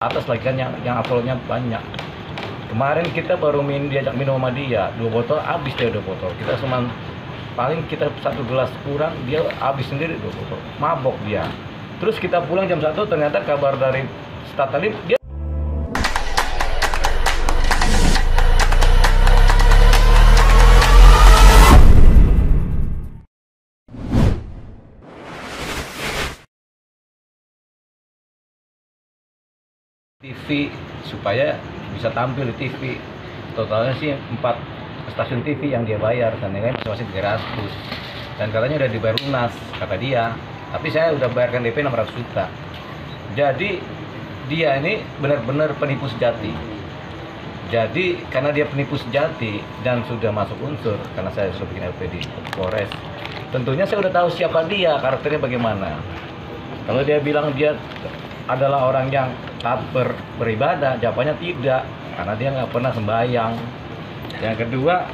atas lagi kan yang uploadnya banyak. Kemarin kita baru diajak minum sama dia 2 botol, habis dia 2 botol. Kita cuma paling kita 1 gelas kurang, dia habis sendiri 2 botol. Mabok dia. Terus kita pulang jam 1, ternyata kabar dari Statalim dia TV supaya bisa tampil di TV. Totalnya sih 4 stasiun TV yang dia bayar, dan ini masing-masing 300. Dan katanya udah dibayar lunas kata dia. Tapi saya udah bayarkan DP 600 juta. Jadi dia ini benar-benar penipu sejati. Jadi karena dia penipu sejati dan sudah masuk unsur, karena saya sudah bikin LP di Polres, tentunya saya udah tahu siapa dia, karakternya bagaimana. Kalau dia bilang dia adalah orang yang taat beribadah, jawabannya tidak, karena dia nggak pernah sembahyang. Yang kedua,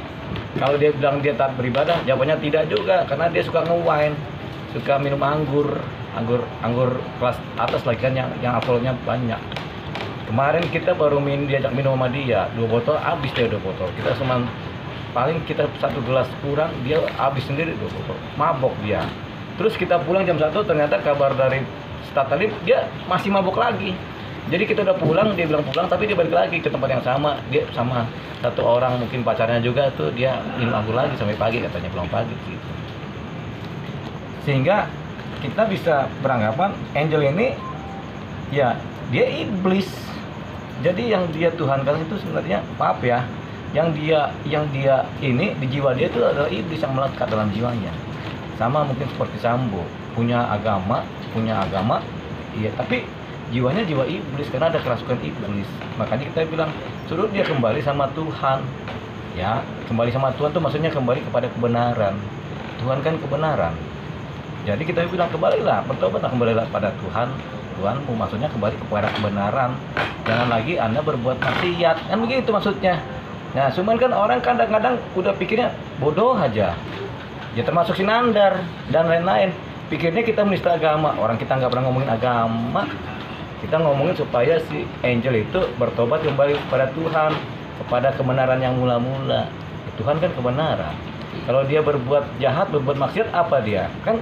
kalau dia bilang dia taat beribadah, jawabannya tidak juga, karena dia suka nge-wine, suka minum anggur kelas atas lagi kan yang alkoholnya banyak. Kemarin kita baru diajak minum sama dia 2 botol, habis dia 2 botol. Kita cuma paling kita 1 gelas kurang, dia habis sendiri 2 botol. Mabok dia. Terus kita pulang jam 1, ternyata kabar dari Statalim dia masih mabok lagi. Jadi kita udah pulang, dia bilang pulang, tapi dia balik lagi ke tempat yang sama. Dia sama 1 orang mungkin pacarnya juga tuh, dia minum anggur lagi sampai pagi, katanya pulang pagi gitu. Sehingga kita bisa beranggapan Angel ini ya dia iblis. Jadi yang dia tuhankan itu sebenarnya, maaf ya, yang dia ini di jiwa dia itu adalah iblis yang melekat dalam jiwanya. Sama mungkin seperti Sambo, punya agama, iya, tapi jiwanya jiwa iblis karena ada kerasukan iblis. Makanya kita bilang suruh dia kembali sama Tuhan. Ya, kembali sama Tuhan tuh maksudnya kembali kepada kebenaran. Tuhan kan kebenaran. Jadi kita bilang kembalilah, bertobatlah, kembalilah pada Tuhan. Tuhanmu maksudnya kembali kepada kebenaran. Jangan lagi Anda berbuat maksiat. Kan begitu maksudnya. Nah, cuman kan orang kadang-kadang udah pikirnya bodoh aja. Ya termasuk si Nandar dan lain-lain. Pikirnya kita menista agama. Orang kita nggak pernah ngomongin agama. Kita ngomongin supaya si Angel itu bertobat kembali kepada Tuhan, kepada kebenaran yang mula-mula. Tuhan kan kebenaran. Kalau dia berbuat jahat, berbuat maksiat, apa dia? Kan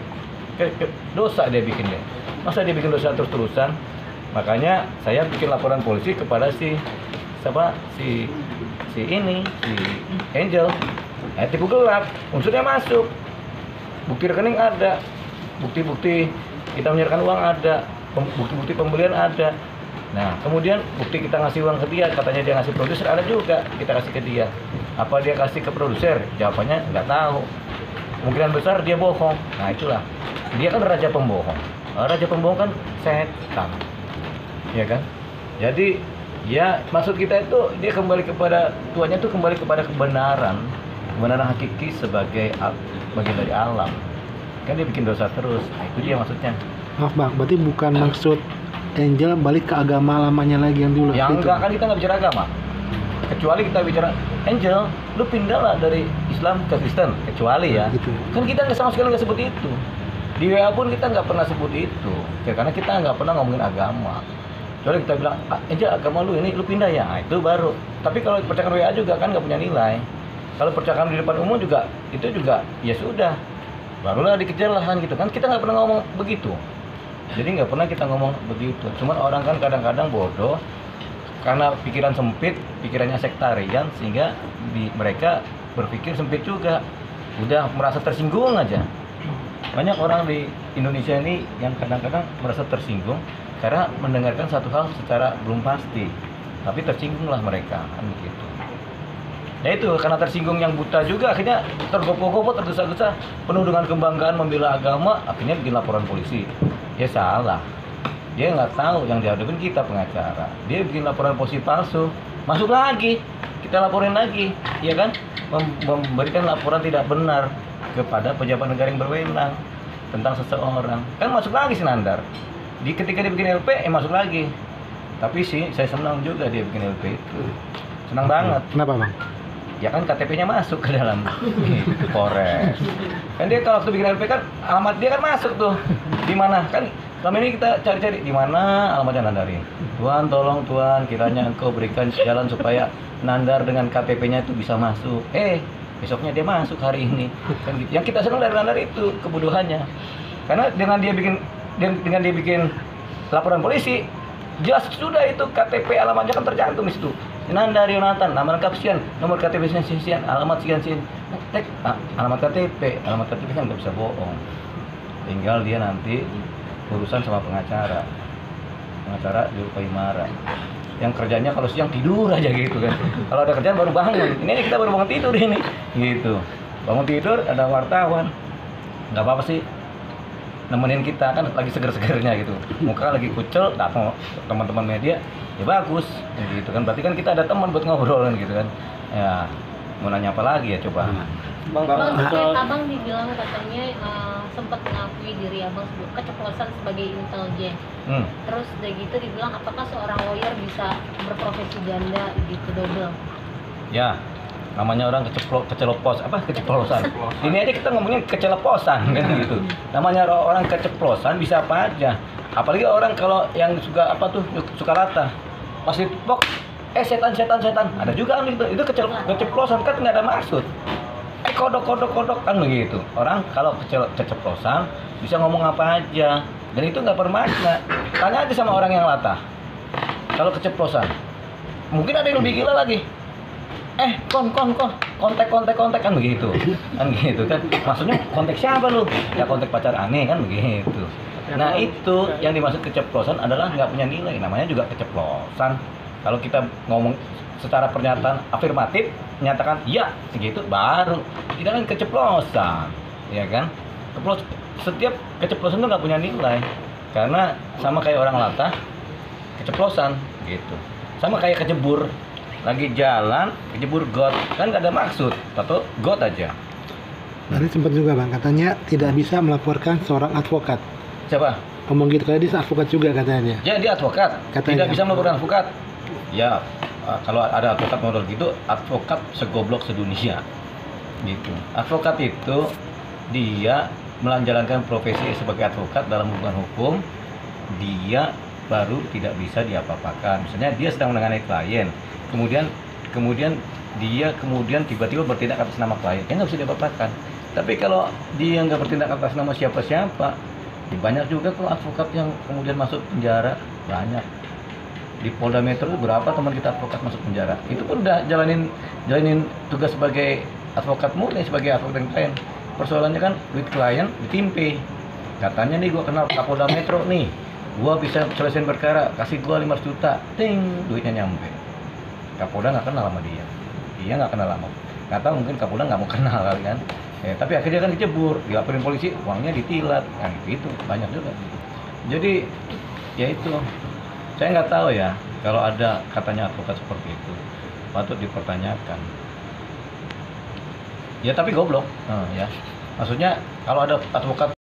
dosa dia bikinnya. Masa dia bikin dosa terus-terusan? Makanya saya bikin laporan polisi kepada si Angel. Tipu gelap, unsurnya masuk. Bukti rekening ada. Bukti-bukti kita menyerahkan uang ada. Bukti-bukti pembelian ada. Nah, kemudian bukti kita ngasih uang ke dia, katanya dia ngasih produser, ada juga kita kasih ke dia. Apa dia kasih ke produser? Jawabannya nggak tahu. Kemungkinan besar dia bohong. Nah, itulah. Dia kan raja pembohong. Raja pembohong kan setan. Ya kan? Jadi, ya maksud kita itu dia kembali kepada tuannya, itu kembali kepada kebenaran. Kebenaran hakiki sebagai bagian dari alam. Kan dia bikin dosa terus. Nah, itu dia maksudnya. Maaf Bang, berarti bukan maksud Angel balik ke agama lamanya lagi yang dulu? Yang enggak, kan kita nggak bicara agama. Kecuali kita bicara Angel, lu pindahlah dari Islam ke Kristen. Kecuali ya, gitu. Kan kita nggak sama sekali nggak sebut itu. Di WA pun kita nggak pernah sebut itu. Ya, karena kita nggak pernah ngomongin agama. Kecuali kita bilang, Angel agama lu ini, lu pindah ya, nah, itu baru. Tapi kalau percakapan WA juga kan nggak punya nilai. Kalau percakapan di depan umum juga, itu juga ya sudah. Barulah dikejar lahan gitu kan, kita nggak pernah ngomong begitu. Jadi nggak pernah kita ngomong begitu. Cuman orang kan kadang-kadang bodoh karena pikiran sempit, pikirannya sektarian, sehingga mereka berpikir sempit juga. Udah merasa tersinggung aja. Banyak orang di Indonesia ini yang kadang-kadang merasa tersinggung karena mendengarkan satu hal secara belum pasti, tapi tersinggunglah mereka kan begitu. Ya itu, karena tersinggung yang buta juga akhirnya tergopoh-gopoh, tergesa-gesa, penuh dengan kebanggaan membela agama, akhirnya bikin laporan polisi. Ya salah, dia nggak tahu yang dihadapin kita pengacara. Dia bikin laporan polisi palsu, masuk lagi, kita laporin lagi, ya kan? Memberikan laporan tidak benar kepada pejabat negara yang berwenang tentang seseorang, kan masuk lagi si Nandar. Ketika dia bikin LP, masuk lagi. Tapi sih saya senang juga dia bikin LP itu, senang banget. Kenapa Bang? Ya kan KTP-nya masuk ke dalam Polres. Kan dia kalau waktu bikin LP kan alamat dia kan masuk tuh. Di mana? Kan Selama ini kita cari-cari di mana alamatnya Nandarin. Tuhan tolong Tuhan, kiranya Engkau berikan jalan supaya Nandar dengan KTP-nya itu bisa masuk. Besoknya dia masuk hari ini. Kan gitu. Yang kita senang dari Nandar itu kebodohannya. Karena dengan dia bikin laporan polisi, jelas sudah itu KTP alamatnya kan tercantum di situ. Nandar Yonatan, nama lengkap sekian, nomor KTP sekian, alamat sekian. Alamat KTP kan nggak bisa bohong. Tinggal dia nanti urusan sama pengacara di Paimara. Yang kerjanya kalau siang tidur aja gitu kan. Kalau ada kerjaan baru bangun. Ini kita baru bangun tidur ini. Gitu. Bangun tidur ada wartawan. Nggak apa-apa sih. Nemenin kita kan lagi seger-segernya gitu. Muka lagi kucel, datang teman-teman media, ya bagus. Gitu kan. Berarti kan kita ada teman buat ngobrol kan gitu kan. Ya, mau nanya apa lagi ya coba. Bang, abang dibilang katanya sempat mengakui diri abang keceplosan sebagai intelijen. Terus udah gitu dibilang apakah seorang lawyer bisa berprofesi ganda gitu double? Ya, namanya orang keceplosan. Ini aja kita ngomongin keceplosan kan gitu. Namanya orang keceplosan bisa apa aja. Apalagi orang kalau yang suka rata. Pasti pok setan. Ada juga kan itu keceplosan kan nggak ada maksud. Kodok kan begitu. Orang kalau keceplosan bisa ngomong apa aja dan itu nggak bermakna. Tanya aja sama orang yang latah. Kalau keceplosan, mungkin ada yang lebih gila lagi. Kontek kan begitu. Kan gitu kan. Maksudnya kontek siapa lu? Ya kontek pacar aneh kan begitu. Nah itu yang dimaksud keceplosan adalah nggak punya nilai. Namanya juga keceplosan. Kalau kita ngomong secara pernyataan afirmatif, menyatakan iya segitu baru kita kan keceplosan, ya kan? Setiap keceplosan itu nggak punya nilai karena sama kayak orang latah keceplosan gitu, sama kayak kejebur lagi jalan kejebur got kan nggak ada maksud atau got aja. Tadi sempat juga bang katanya tidak bisa melaporkan seorang advokat. Siapa? Ngomong gitu tadi advokat juga katanya dia. Dia advokat Katanya. tidak bisa melaporkan advokat. Ya kalau ada advokat model gitu, advokat segoblok sedunia gitu. Advokat itu dia menjalankan profesi sebagai advokat dalam hubungan hukum, dia baru tidak bisa diapa-apakan. Misalnya dia sedang menangani klien, kemudian dia tiba-tiba bertindak atas nama klien, nggak bisa diapa-apakan. Tapi kalau dia nggak bertindak atas nama siapa-siapa, ya banyak juga kok advokat yang kemudian masuk penjara, banyak. Di Polda Metro itu berapa teman kita advokat masuk penjara? Itu pun udah jalanin tugas sebagai advokat murni, sebagai advokat klien. Persoalannya kan duit klien ditimpe. Katanya nih gua kenal Kapolda Metro nih, gua bisa selesaiin perkara, kasih gua 500 juta, ting, duitnya nyampe. Kapolda nggak kenal sama dia nggak kenal sama. Nggak tahu mungkin Kapolda nggak mau kenal kali kan. Tapi akhirnya kan dijebur, dilaporin polisi, uangnya ditilat, kan gitu banyak juga. Jadi ya itu. Saya nggak tahu ya, kalau ada katanya advokat seperti itu, patut dipertanyakan. Ya tapi goblok, ya. Maksudnya kalau ada advokat